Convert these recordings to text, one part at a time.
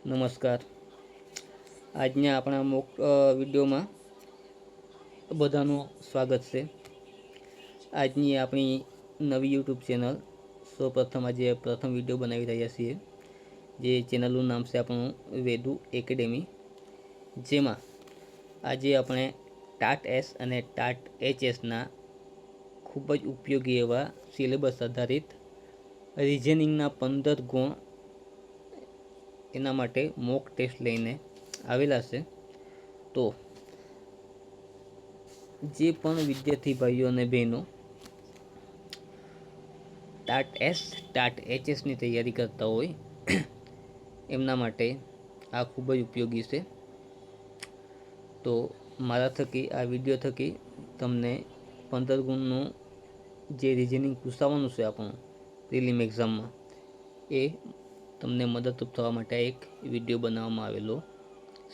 નમસ્કાર। આજના આપણા મોક વિડીયોમાં બધાનું સ્વાગત છે। આજની આપણી નવી યુટ્યુબ ચેનલ સૌપ્રથમ આજે પ્રથમ વિડીયો બનાવી રહ્યા છીએ, જે ચેનલનું નામ છે આપણું વેદુ એકેડેમી, જેમાં આજે આપણે ટાટ એસ અને ટાટ એચએસના ખૂબ જ ઉપયોગી એવા સિલેબસ આધારિત રિઝનિંગના 15 ગુણ એના માટે મોક ટેસ્ટ લઈને આવેલા છે। તો જે પણ વિદ્યાર્થી ભાઈઓ અને બહેનો ટાટ એસ ટાટ એચએસની તૈયારી કરતા હોય એમના માટે આ ખૂબ જ ઉપયોગી છે। તો મારા થકી આ વિડીયો થકી તમને 15 ગુણનું જે રિઝનિંગ પૂછાવાનું છે આપણું પ્રિલિમ એક્ઝામમાં, એ તમને મદદરૂપ થવા માટે એક વિડીયો બનાવવામાં આવેલો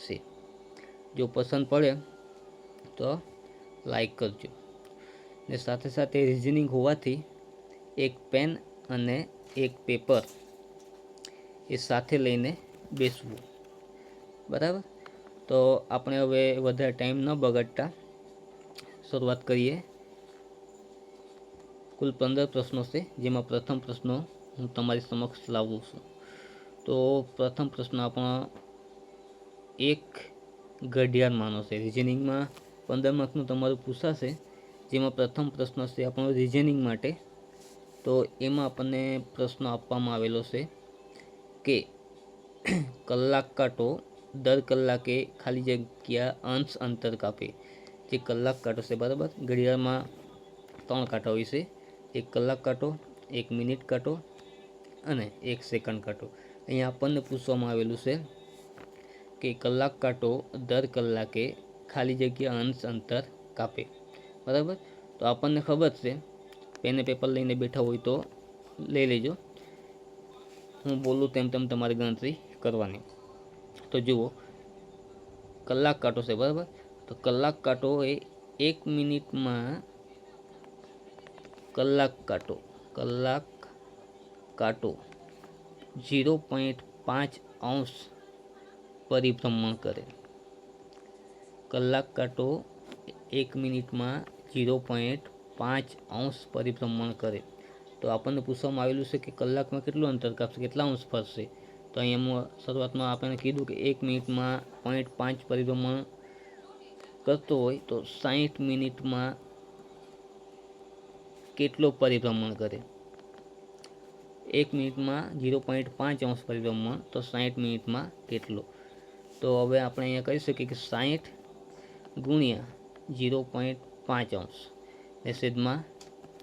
છે। જો પસંદ પડે તો લાઈક કરજો, ને સાથે સાથે રિઝનિંગ હોવાથી એક પેન અને એક પેપર એ સાથે લઈને બેસવું, બરાબર। તો આપણે હવે વધારે ટાઈમ ન બગાડતા શરૂઆત કરીએ। કુલ 15 પ્રશ્નો છે, જેમાં પ્રથમ પ્રશ્નો હું તમારી સમક્ષ લાવું છું। તો પ્રથમ પ્રશ્ન આપણો એક ઘડિયાળમાંનો છે। રિઝનિંગમાં 15 માર્કનું તમારું પૂછાશે, જેમાં પ્રથમ પ્રશ્ન છે આપણો રિઝનિંગ માટે। તો એમાં આપણને પ્રશ્ન આપવામાં આવેલો છે કે કલાક કાંટો દર કલાકે ખાલી જગ્યા અંશ અંતર કાપે। જે કલાક કાંટો છે, બરાબર, ઘડિયાળમાં 3 કાંટા હોય છે, એક કલાક કાંટો, એક મિનિટ કાંટો અને એક સેકન્ડ કાંટો। અહીંયા આપણને પૂછવામાં આવેલું છે કે કલાક કાંટો દર કલાકે ખાલી જગ્યા અંશ અંતર કાપે, બરાબર। તો આપણને ખબર છે, પેન પેપર લઈને બેઠા હોય તો લઈ લેજો, હું બોલું તેમ તેમ તમારી ગણતરી કરવાની। તો જુઓ, કલાક કાંટો છે, બરાબર। તો કલાક કાંટો એ 1 મિનિટમાં કલાક કાંટો 0.5 અંશ પરિભ્રમણ કરે। કલાક કાંટો 1 મિનિટમાં 0.5 અંશ પરિભ્રમણ કરે। તો આપણને પૂછવામાં આવેલું છે કે કલાકમાં કેટલું અંતર કાપશે, કેટલા અંશ ફરશે। તો અહીંયા શરૂઆતમાં આપણે કીધું કે 1 મિનિટમાં 0.5 પરિભ્રમણ કરતો હોય તો 60 મિનિટમાં કેટલો પરિભ્રમણ કરે। 1 મિનિટમાં 0.5 અંશ પરિભ્રમણ, તો 60 મિનિટમાં કેટલો। તો હવે આપણે અહીંયા કહી શકીએ કે 60 ગુણ્યા 0.5 અંશ ને છેદમાં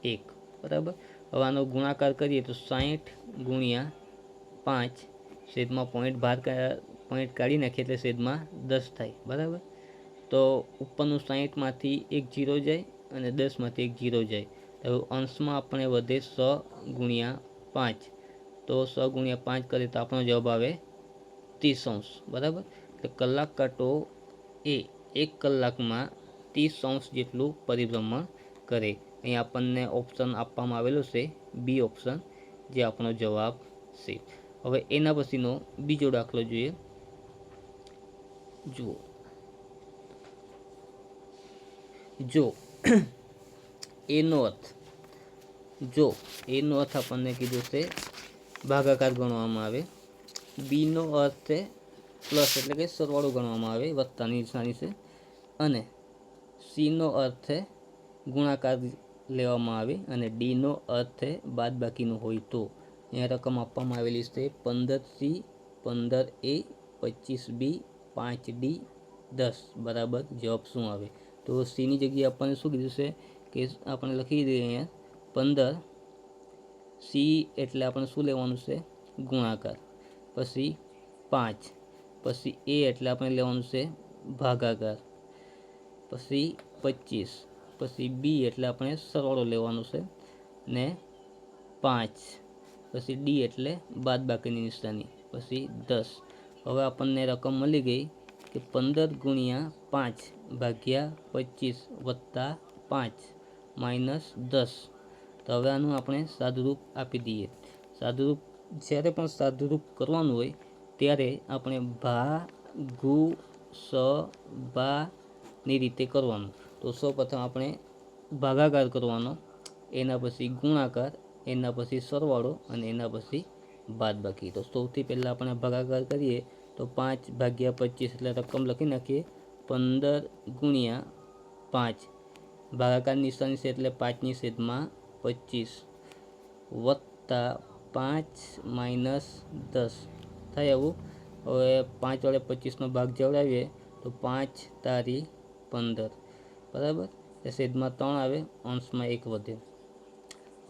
1, બરાબર। હવે આનો ગુણાકાર કરીએ તો 60 ગુણ્યા 5 છેદમાં પોઈન્ટ કાઢી નાખીએ એટલે છેદમાં 10 થાય, બરાબર। તો ઉપરનું 60માંથી એક 0 જાય અને 10માંથી એક 0 જાય, તો અંશમાં આપણે વધે 100 ગુણ્યા 5। તો 100 ગુણ્યા 5 કરીએ તો આપણો જવાબ આવે 30 અંશ, બરાબર। એટલે કલાક કાંટો એ 1 કલાકમાં 30 અંશ જેટલું પરિભ્રમણ કરે। અહીં આપણને ઓપ્શન આપવામાં આવેલો છે બી ઓપ્શન, જે આપણો જવાબ છે। હવે એના પછીનો બીજો દાખલો જોઈએ। જુઓ, જો એનો અર્થ આપણને કીધું છે ભાગાકાર ગણવામાં આવે, બીનો અર્થ છે પ્લસ એટલે કે સરવાળો ગણવામાં આવે, વત્તાની નિશાની છે, અને સીનો અર્થ છે ગુણાકાર લેવામાં આવે, અને ડીનો અર્થ છે બાદબાકીનો હોય તો। અહીંયા રકમ આપવામાં આવેલી છે 15C, 15A, 25B, 5D, 10 બરાબર જવાબ શું આવે। તો સીની જગ્યાએ આપણને શું કીધું છે કે આપણે લખી દઈએ અહીંયા 15C એટલે આપણે શું લેવાનું છે ગુણાકાર, પછી 5, પછી A એટલે આપણે લેવાનું છે ભાગાકાર, પછી 25, પછી B એટલે આપણે સરવાળો લેવાનો છે, ને 5, પછી D એટલે બાદબાકીની નિશાની, પછી 10। હવે આપણને રકમ મળી ગઈ કે 15 ગુણ્યા 5 ભાગ્યા 25 વત્તા 5 માઇનસ 10। તો હવે આનું આપણે સાદુરૂપ આપી દઈએ। સાદુરૂપ જ્યારે પણ સાદુરૂપ કરવાનું હોય ત્યારે આપણે ભાગુ સ બાની રીતે કરવાનું. તો સૌપ્રથમ આપણે ભાગાકાર કરવાનો, એના પછી ગુણાકાર, એના પછી સરવાળો અને એના પછી બાદબાકી. તો સૌથી પહેલાં આપણે ભાગાકાર કરીએ તો 5/25 એટલે રકમ લખી નાખીએ 15 ગુણ્યા 5. ભાગાકાર નિશાની છે એટલે 5/25 વત્તા 5 માઇનસ 10 થાય આવું. હવે 5 વડે 25નો ભાગ જવડાવીએ તો 5 તારી 15, બરાબર. એ છેદમાં 3 આવે, અંશમાં 1 વધે.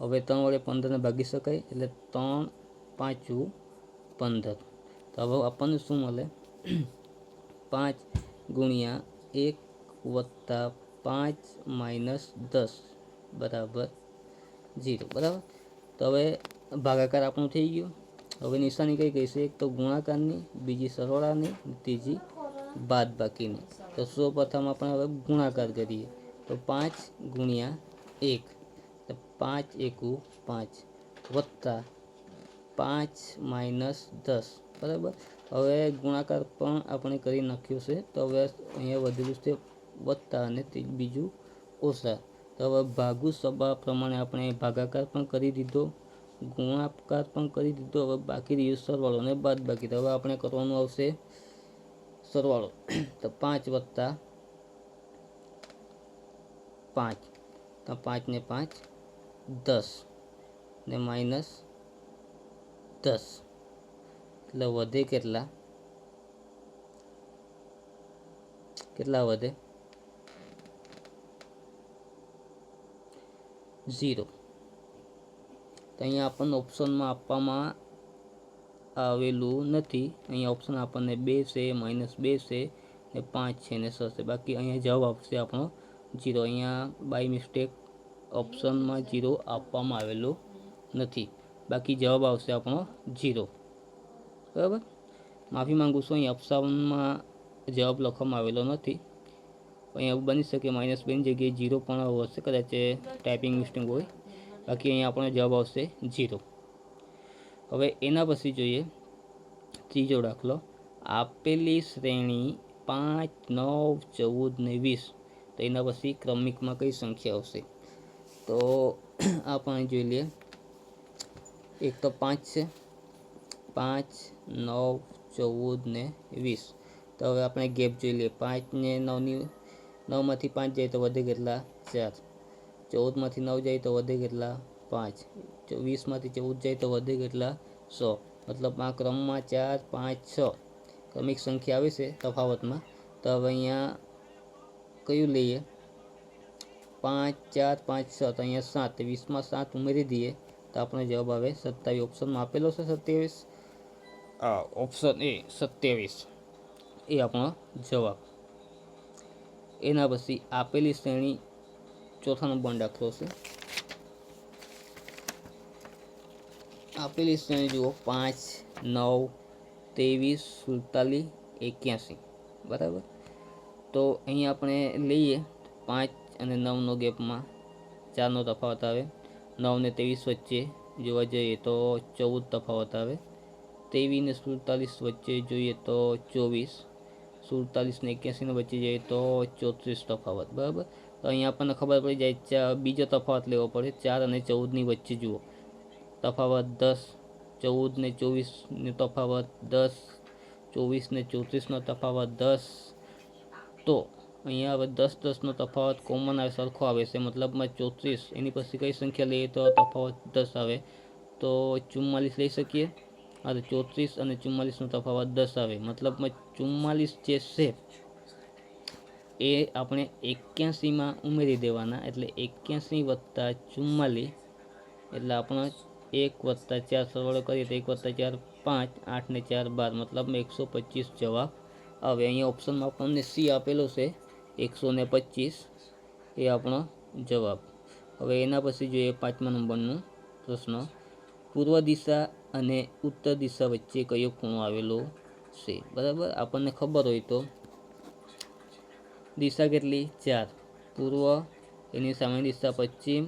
હવે 3 વડે 15ને ભાગી શકાય એટલે 3 5 15. તો હવે આપણને શું મળે? 5 ગુણ્યા 1 વત્તા 5 માઇનસ 10 બરાબર 0, બરાબર. તો હવે ભાગાકાર આપણું થઈ ગયું. હવે નિશાની કઈ કઈ છે? એક તો ગુણાકારની, બીજી સરવાળાની, ત્રીજી બાદબાકીની. તો સૌપ્રથમ આપણે હવે ગુણાકાર કરીએ તો 5 ગુણ્યા 1 તો 5 એકુ 5 વત્તા 5 માઇનસ 10, બરાબર. હવે ગુણાકાર પણ આપણે કરી નાખ્યું છે. તો હવે અહીંયા વધેલું છે વત્તા અને બીજું ઓછા. તો હવે ભાગુ સબા પ્રમાણે આપણે ભાગાકાર પણ કરી દીધો, ગુણાકાર પણ કરી દીધો. હવે બાકી રહ્યું સરવાળો અને બાદબાકી. તો હવે આપણે કરવાનું આવશે સરવાળો. તો 5 વત્તા 5, તો 5 ને 5 10 ને માઇનસ 10 એટલે વધે કેટલા વધે? 0. તો અહીંયા આપણને ઓપ્શનમાં આપવામાં આવેલું નથી. અહીંયા ઓપ્શન આપણને 2 છે, -2 છે ને 5 છે ને 6 છે. બાકી અહીંયા જવાબ આપશે આપણો 0. અહીંયા બાય મિસ્ટેક ઓપ્શનમાં 0 આપવામાં આવેલું નથી. બાકી જવાબ આવશે આપણો 0, બરાબર. માફી માંગુ છું, અહીં ઓપ્શનમાં જવાબ લખવામાં આવેલો નથી. અહીંયા એવું બની શકે -2ની જગ્યાએ 0 પણ હશે, કદાચ ટાઈપિંગ મિસ્ટેક હોય. બાકી અહીંયા આપણો જવાબ આવશે 0. હવે એના પછી જોઈએ ત્રીજો દાખલો. આપેલી શ્રેણી 5, 9, 14 ને 20. તો એના પછી ક્રમિકમાં કઈ સંખ્યા આવશે? તો આપણે જોઈ લઈએ. એક તો 5 છે, 5, 9, 14 ને 20. તો હવે આપણે ગેપ જોઈ લઈએ. 5 ને 9માંથી 5 જાય તો વધે કેટલા? 4. 14માંથી 9 જાય તો વધે કેટલા? 5. 20માંથી 14 જાય તો વધે કેટલા? 100. મતલબ આ ક્રમમાં 4, 5, 6 ક્રમિક સંખ્યા આવે છે તફાવતમાં. તો હવે અહીંયા કયું લઈએ? 5, 4, 5, 6. તો અહીંયા 7. 20માં 7 ઉમેરી દઈએ તો આપણો જવાબ આવે 27. ઓપ્શનમાં આપેલો છે 27. ઓપ્શન એ 27 એ આપણો જવાબ. એના પછી આપેલી શ્રેણી ચોથા નંબરનો દાખલો છે. આપેલી શ્રેણી જુઓ 5, 9, 23, 47, 81, બરાબર. તો અહીંયા આપણે લઈએ 5 અને 9નો ગેપમાં 4નો તફાવત આવે. 9 ને 23 વચ્ચે જોવા જઈએ તો 14 તફાવત આવે. 23 ને 47 વચ્ચે જોઈએ તો 24, 47 ને 81 વચ્ચે જઈએ તો 34 તફાવત, બરાબર. તો અહીંયા આપણને ખબર પડી જાય બીજો તફાવત લેવો પડે. 4 અને 14ની વચ્ચે જુઓ તફાવત 10, 14 ને 24નો તફાવત 10, 24 ને 34નો તફાવત 10. તો અહીંયા હવે 10, 10નો તફાવત કોમન આવે, સરખો આવે છે, મતલબમાં 34. એની પછી કઈ સંખ્યા લઈએ તો તફાવત 10 આવે તો 44 લઈ શકીએ. આ તો 34 અને 44નો તફાવત 10 આવે, મતલબમાં 44 જે છે એ આપણે 81માં ઉમેરી દેવાના. એટલે 81 વત્તા 44 એટલે આપણો 1 વત્તા 4 સરવાળો કરીએ તો 1 વત્તા 4 5, 8 ને 4 12, મતલબમાં 125 જવાબ આવે. અહીંયા ઓપ્શનમાં આપણને સી આપેલો છે 125 એ આપણો જવાબ. હવે એના પછી જોઈએ 5મા નંબરનો પ્રશ્ન. પૂર્વ દિશા અને ઉત્તર દિશા વચ્ચે કયો ખૂણો આવેલો છે? બરાબર. આપણને ખબર હોય તો દિશા કેટલી? 4. પૂર્વ, એની સામેની દિશા પશ્ચિમ,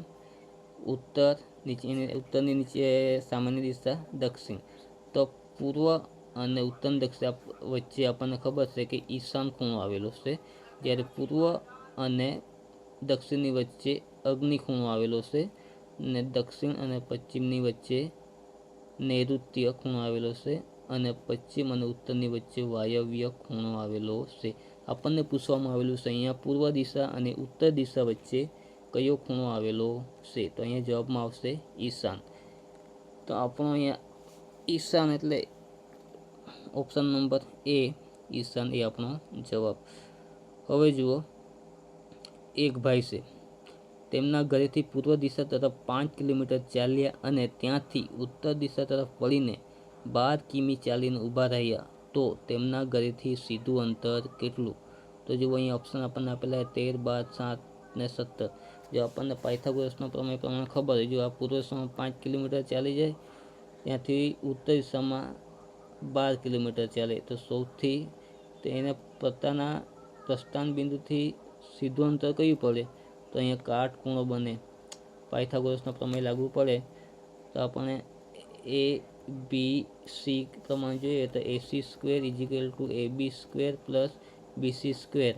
ઉત્તરની નીચે સામાન્ય દિશા દક્ષિણ. તો પૂર્વ અને ઉત્તર દક્ષિણ વચ્ચે આપણને ખબર છે કે ઈશાન ખૂણો આવેલો છે, જ્યારે પૂર્વ અને દક્ષિણની વચ્ચે અગ્નિ ખૂણો આવેલો છે, ને દક્ષિણ અને પશ્ચિમની વચ્ચે નૈઋત્ય ખૂણો આવેલો છે, અને પશ્ચિમ અને ઉત્તરની વચ્ચે વાયવ્ય ખૂણો આવેલો છે. આપણને પૂછવામાં આવેલું છે અહીંયા પૂર્વ દિશા અને ઉત્તર દિશા વચ્ચે કયો ખૂણો આવેલો છે, તો અહીંયા જવાબમાં આવશે ઈશાન. તો આપણો અહીંયા ઈશાન એટલે ઓપ્શન નંબર એ ઈશાન એ આપણો જવાબ. હવે જુઓ, એક ભાઈ છે, તેમના ઘરેથી પૂર્વ દિશા તરફ 5 કિલોમીટર ચાલ્યા અને ત્યાંથી ઉત્તર દિશા તરફ વળીને 12 કિમી ચાલીને ઊભા રહ્યા, તો તેમના ઘરેથી સીધું અંતર કેટલું? તો જુઓ અહીં ઓપ્શન આપણને આપેલા 13, 12, 7 ને 17. જો આપણને પાયથાગોરસનો પ્રમેય પ્રમાણે ખબર હોય, જો આ પૂર્વ દિશામાં 5 કિલોમીટર ચાલી જાય, ત્યાંથી ઉત્તર દિશામાં 12 કિલોમીટર ચાલે, તો સૌથી તેને પોતાના પ્રસ્થાન બિંદુથી સીધું અંતર કયું પડે? તો અહીંયા કાટખૂણો બને. પાયથાગોરસનો પ્રમેય લાગુ પડે તો આપણે એ બી સી પ્રમાણે જોઈએ તો AC² = AB² + BC²,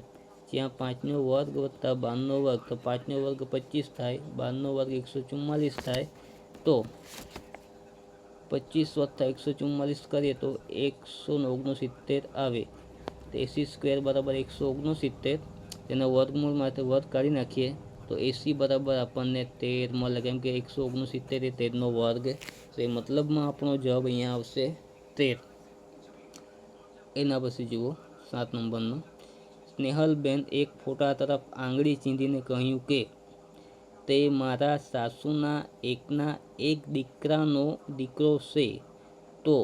જ્યાં 5નો વર્ગ વત્તા 12નો વર્ગ, તો 5નો વર્ગ 25 થાય, 12નો વર્ગ 144 થાય, તો 25 + 144 કરીએ તો 169 આવે. તો AC² બરાબર 169, તેનો વર્ગમૂળમાંથી વર્ગ કાઢી નાખીએ તો AC બરાબર આપણને 13 મળે, કેમ કે 169 એ 13નો વર્ગ છે, મતલબમાં આપણો જવાબ અહીંયા આવશે 13. એના પછી જુઓ 7 નંબરનો, સ્નેહલબેન એક ફોટા તરફ આંગળી ચીંધીને કહ્યું કે તે મારા સાસુના એકના એક દીકરાનો દીકરો છે, તો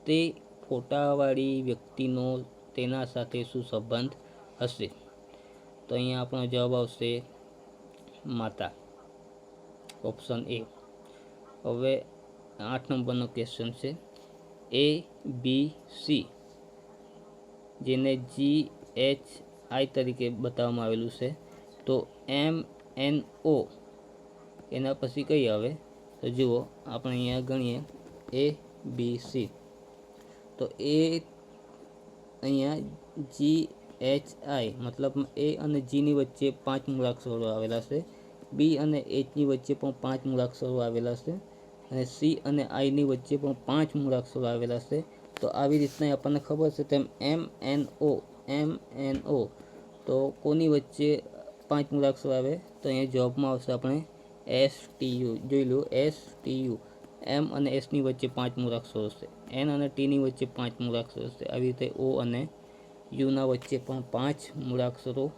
તે ફોટાવાળી વ્યક્તિનો તેના સાથે શું સંબંધ હશે? તો અહીંયા આપણો જવાબ આવશે માતા, ઓપ્શન એ. હવે 8 નંબરનો ક્વેશ્ચન છે, ABC જેને GHI તરીકે બતાવવામાં આવેલું છે, તો MNO એના પછી કઈ આવે? તો જુઓ આપણે અહીંયા ગણીએ ABC, તો એ અહીંયા GHI મતલબ એ અને જીની વચ્ચે 5 મૂળાક્ષરો આવેલા છે, બી અને એચની વચ્ચે પણ 5 મૂળાક્ષરો આવેલા છે, અને સી અને આઈની વચ્ચે પણ 5 મૂળાક્ષરો આવેલા છે. તો આવી રીતના આપણને ખબર છે તેમ MNO તો કોની વચ્ચે 5 મૂળાક્ષરો આવે? તો અહીંયા જવાબમાં આવશે આપણે STU. જોઈ લો STU, M અને Sની વચ્ચે 5 મૂળાક્ષરો છે, N અને Tની વચ્ચે 5 મૂળાક્ષરો છે, આવી રીતે O અને Uના વચ્ચે પણ 5 મૂળાક્ષરો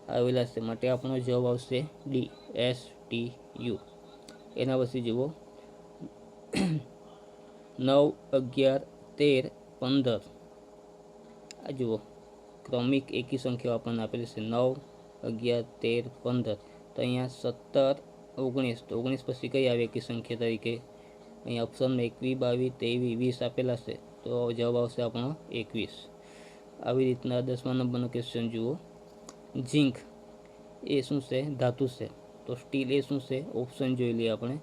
આવેલા છે, માટે આપણો જવાબ આવશે ડી STU. એના પછી જુઓ 9, 11, 13, 15. આ જુઓ ક્રમિક એકી સંખ્યાઓ આપણને આપેલી છે 9, 11, 13, 15. તો અહીંયા 17, 19, તો 19 પછી કઈ આવે એકી સંખ્યા તરીકે? અહીંયા ઓપ્શનમાં 21, 22, 23, 20 આપેલા છે, તો જવાબ આવશે આપણો 21. આવી રીતના 10મા નંબરનો ક્વેશ્ચન જુઓ, ઝીંક એ શું છે? ધાતુ છે. તો સ્ટીલ એ શું છે? ઓપ્શન જોઈ લઈએ આપણે,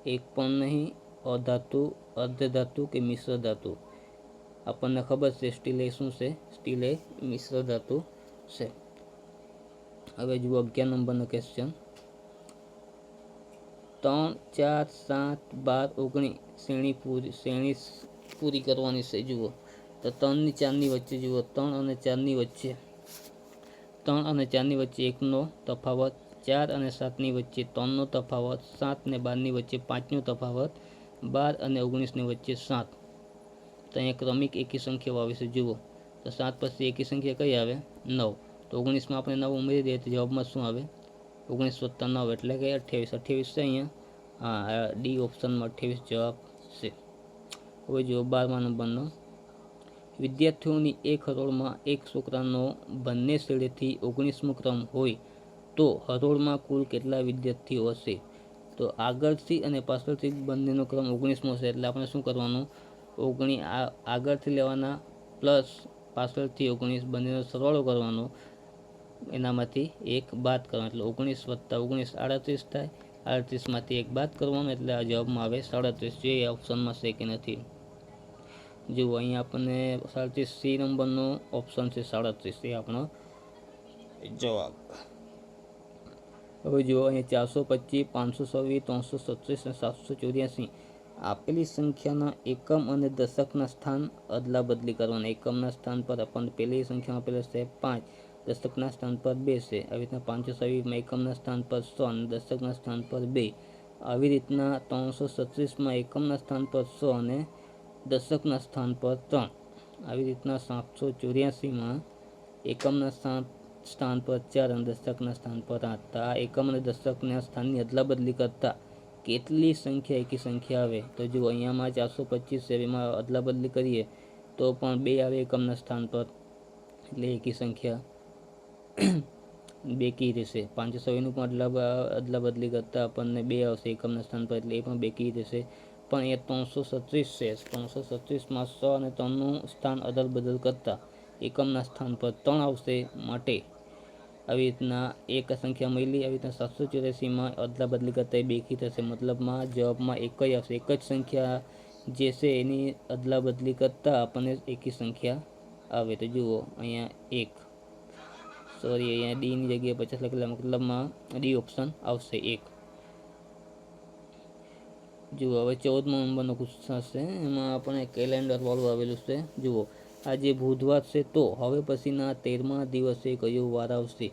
એક પણ નહીં, અધાતુ, અર્ધધાતુ કે મિશ્ર ધાતુ. આપણને ખબર છે સ્ટીલ એ શું છે? સ્ટીલ એ મિશ્ર ધાતુ છે. હવે જુઓ 11 નંબરનો ક્વેશ્ચન, 3, 4, 7, 12, 19 શ્રેણી પૂરી કરવાની છે. જુઓ તો 3 ની 4 ની વચ્ચે જુઓ 3 અને 4 ની વચ્ચે 3 અને 4 ની વચ્ચે 1નો તફાવત, 4 અને 7 ની વચ્ચે 3નો તફાવત, 7 અને 12 ની વચ્ચે 5નો તફાવત, 12 અને 19 ની વચ્ચે 7. તો અહીંયા ક્રમિક એકી સંખ્યાઓ આવે છે. જુઓ તો 7 પછી એકી સંખ્યા કઈ આવે? 9. તો 19માં આપણે 9 ઉમેરી દઈએ તો જવાબમાં શું આવે? 19 + 9 એટલે કે 28. 28 છે અહીંયા, હા ડી ઓપ્શનમાં 28 જવાબ છે. હવે જુઓ 12મા નંબરનો, વિદ્યાર્થીઓની એક હરોળમાં એક છોકરાનો બંને છેડેથી 19મો ક્રમ હોય તો હરોળમાં કુલ કેટલા વિદ્યાર્થીઓ હશે? તો આગળથી અને પાછળથી બંનેનો ક્રમ 19મો છે, એટલે આપણે શું કરવાનું? આગળથી લેવાના પ્લસ પાછળથી 19, બંનેનો સરવાળો કરવાનો, એનામાંથી એક બાદ કરવાનો, એટલે 19 + 19 38 થાય. 38માંથી એક બાદ કરવાનો, એટલે આ જવાબમાં આવે 37. જે ઓપ્શનમાં છે કે નથી. જુઓ અહીંયા આપણને 37 સી નંબરનો ઓપ્શન છે 37, એ આપણો જવાબ. હવે જુઓ અહીંયા 425, 526, 337 અને 784 આપેલી સંખ્યાના એકમ અને દશકના સ્થાન અદલા બદલી કરવાના. એકમના સ્થાન પર આપણને પહેલી સંખ્યામાં આપેલો છે 5, દશકના સ્થાન પર 2 છે. આવી રીતના 527માં એકમના સ્થાન પર 100 અને દશકના સ્થાન પર 2. આવી રીતના 336માં એકમના સ્થાન પર 100 અને દશકના સ્થાન પર 3. આવી રીતના 784માં એકમના સ્થાન પર 4 અને દશકના સ્થાન પર 8. તો આ એકમ અને દશકના સ્થાનની અદલા બદલી કરતા કેટલી સંખ્યા એકી સંખ્યા આવે? તો જુઓ અહીંયામાં 425 છે, એમાં અદલા બદલી કરીએ તો પણ 2 આવે એકમના સ્થાન પર, એટલે એકી સંખ્યા બેકી રહેશે. 524નું પણ અદલા બદલી કરતાં આપણને 2 આવશે એકમના સ્થાન પર, એટલે એ પણ બેકી રહેશે. પણ એ 336 છે, 336માં 100 અને 3નું સ્થાન અદલ બદલ કરતાં એકમના સ્થાન પર 3 આવશે. માટે આવી રીતના એક સંખ્યા મળી. આવી રીતના 784માં અદલા બદલી કરતાં એ બેકી થશે, મતલબમાં જવાબમાં એક જ આવશે. એક જ સંખ્યા જે છે એની અદલા બદલી કરતાં આપણને એકી સંખ્યા આવે. તો જુઓ અહીંયા 1, સોરી અહીંયા ડીની જગ્યાએ 50 લખેલા, મતલબમાં ડી ઓપ્શન આવશે 1. જુઓ હવે 14મા નંબરનો ક્વેશ્ચન છે, એમાં આપણે કેલેન્ડર વાળું આવેલું છે. જુઓ આજે બુધવાર છે, તો હવે પછીના 13મા દિવસે કયો વાર આવશે?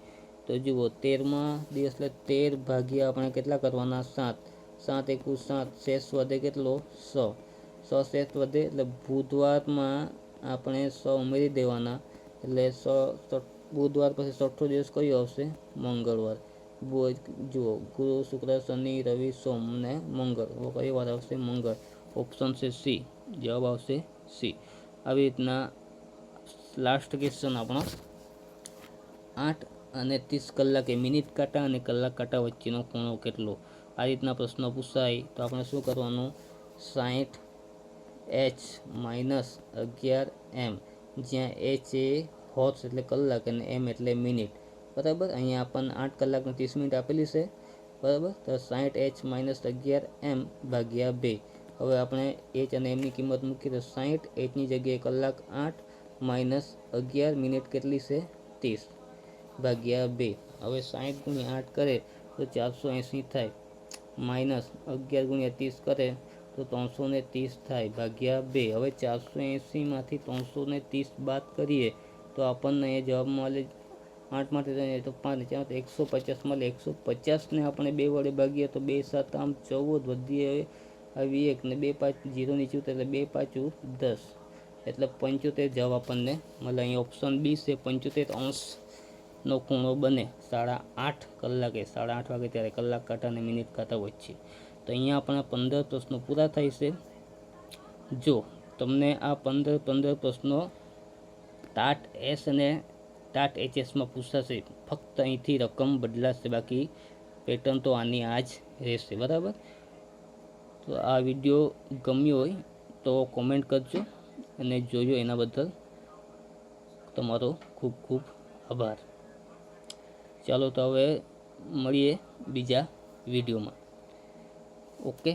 તો જુઓ 13મા દિવસ એટલે 13 ભાગ્યા આપણે કેટલા કરવાના? 7. 7 એકુ 7, શેષ વધે કેટલો? 100. 100 શેષ વધે એટલે બુધવારમાં આપણે 100 ઉમેરી દેવાના, એટલે 100. બુધવાર પછી ચોથો દિવસ કયો આવશે? મંગળવાર. જુઓ ગુરુ, શુક્ર, શનિ, રવિ, સોમ ને મંગળ. કઈ વાર આવશે? મંગળ. ઓપ્શન છે સી, જવાબ આવશે સી. આવી રીતના લાસ્ટ ક્વેશ્ચન આપણો 8 અને 30 કલાકે મિનિટ કાંટા અને કલાક કાંટા વચ્ચેનો ખૂણો કેટલો? આ રીતના પ્રશ્નો પૂછાય તો આપણે શું કરવાનું? 60h માઇનસ 11m, જ્યાં h એ હોર્સ એટલે કલાક અને m એટલે મિનિટ. બરાબર, અહીંયા આપણને 8 કલાક અને 30 મિનિટ આપેલી છે. બરાબર, તો 60h માઇનસ 11m ભાગ્યા 2. હવે આપણે h અને mની કિંમત મૂકીએ તો 60, hની જગ્યાએ કલાક 8 માઇનસ 11 મિનિટ કેટલી છે? 30 ભાગ્યા 2. હવે 60 ગુણ્યા 8 કરે તો 480 થાય, માઇનસ 11 ગુણ્યા 30 કરે તો 330 થાય, ભાગ્યા 2. હવે 480માંથી 330 બાદ કરીએ તો આપણને એ જવાબ મળે 8 માંથી તો 5 4 તો 150 મળે. 150ને આપણે 2 વડે ભાગીએ તો 2 7 આમ 14 વધીએ આવી 1 ને 2 5 0 નીચે ઉતરે એટલે 2 5 10, એટલે 75 જવાબ આપણને મળે. અહીં ઓપ્શન બી છે 75° નો ખૂણો બને 8:30 કલાકે, 8:30 વાગે ત્યારે કલાક કાંટા અને મિનિટ કાંટા વચ્ચે. તો અહીંયા આપણા 15 પ્રશ્નો પૂરા થાય છે. જો તમને આ 15 પ્રશ્નો ટાટ એસ અને ટાટ એચએસમાં પૂછાશે, ફક્ત અહીંથી રકમ બદલાશે, બાકી પેટર્ન તો આની આ જ રહેશે. બરાબર, તો આ વિડીયો ગમ્યો હોય તો કોમેન્ટ કરજો, અને જોજો એના બદલ તમારો ખૂબ ખૂબ આભાર. ચાલો તો હવે મળીએ બીજા વિડીયોમાં. ઓકે.